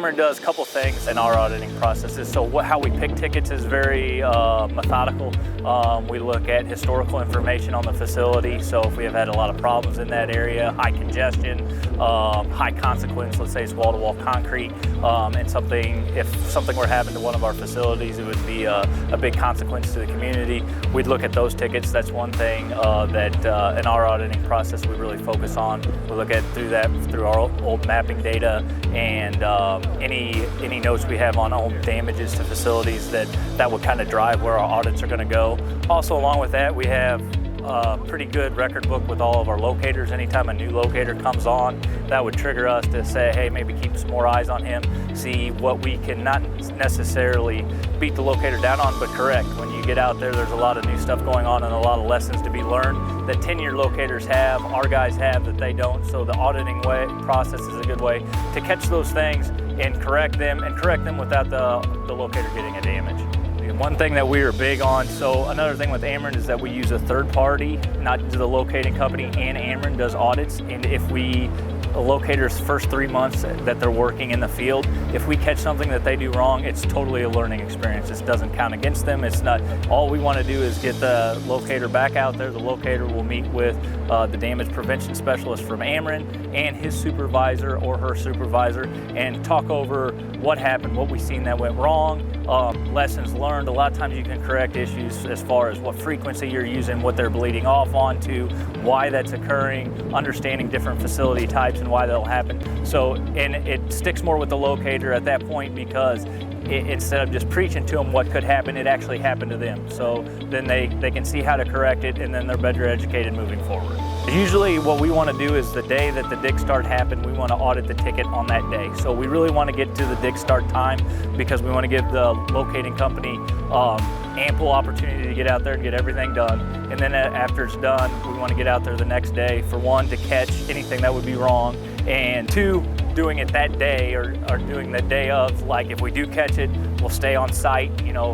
Ameren does a couple things in our auditing processes. So how we pick tickets is very methodical. We look at historical information on the facility. So if we have had a lot of problems in that area, high congestion, high consequence, let's say it's wall-to-wall concrete, and if something were to happen to one of our facilities, it would be a big consequence to the community. We'd look at those tickets. That's one thing that in our auditing process we really focus on. We look at through our old mapping data and any notes we have on old damages to facilities that would kind of drive where our audits are going to go. Also, along with that, we have a pretty good record book with all of our locators. Anytime a new locator comes on, that would trigger us to say, hey, maybe keep some more eyes on him, see what we can not necessarily beat the locator down on, but correct. When you get out there, there's a lot of new stuff going on and a lot of lessons to be learned that 10-year locators have, our guys have that they don't. So the auditing process is a good way to catch those things and correct them without the locator getting a damage. One thing that we are big on, so another thing with Ameren is that we use a third party, not the locating company, and Ameren does audits. And if a locator's first 3 months that they're working in the field, if we catch something that they do wrong, it's totally a learning experience. It doesn't count against them. It's not, all we want to do is get the locator back out there. The locator will meet with the damage prevention specialist from Ameren and his supervisor or her supervisor and talk over what happened, what we seen that went wrong, lessons learned. A lot of times you can correct issues as far as what frequency you're using, what they're bleeding off onto, why that's occurring, understanding different facility types and why that'll happen. So, and it sticks more with the locator at that point because instead of just preaching to them what could happen, it actually happened to them. So then they can see how to correct it and then they're better educated moving forward. Usually what we want to do is the day that the dig start happened, we want to audit the ticket on that day. So we really want to get to the dig start time because we want to give the locating company ample opportunity to get out there and get everything done. And then after it's done, we want to get out there the next day for one, to catch anything that would be wrong, and two, doing it that day or doing the day of. Like if we do catch it, we'll stay on site,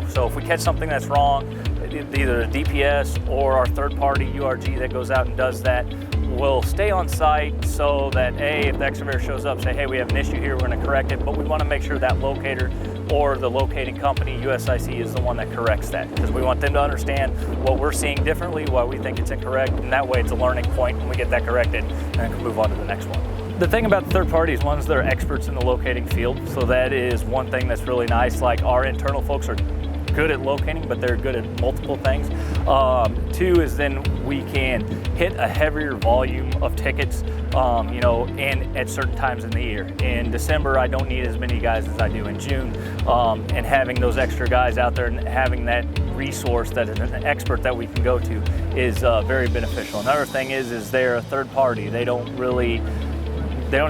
so if we catch something that's wrong, either a DPS or our third party URG that goes out and does that, will stay on site so that if the excavator shows up, say, hey, we have an issue here, we're going to correct it, but we want to make sure that locator or the locating company, USIC, is the one that corrects that, because we want them to understand what we're seeing differently, why we think it's incorrect, and that way it's a learning point and we get that corrected and then can move on to the next one. The thing about the third party is, ones that are experts in the locating field, so that is one thing that's really nice. Like our internal folks are good at locating, but they're good at multiple things. Two is then we can hit a heavier volume of tickets, and at certain times in the year. In December, I don't need as many guys as I do in June, and having those extra guys out there and having that resource that is an expert that we can go to is very beneficial. Another thing is they're a third party. They don't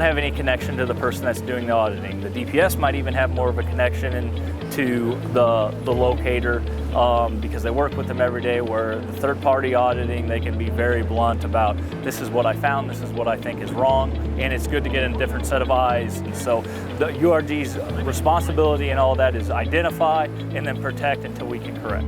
have any connection to the person that's doing the auditing. The DPS might even have more of a connection to the locator because they work with them every day, where the third party auditing, they can be very blunt about, this is what I found, this is what I think is wrong, and it's good to get a different set of eyes. And so the URG's responsibility and all that is identify and then protect until we can correct.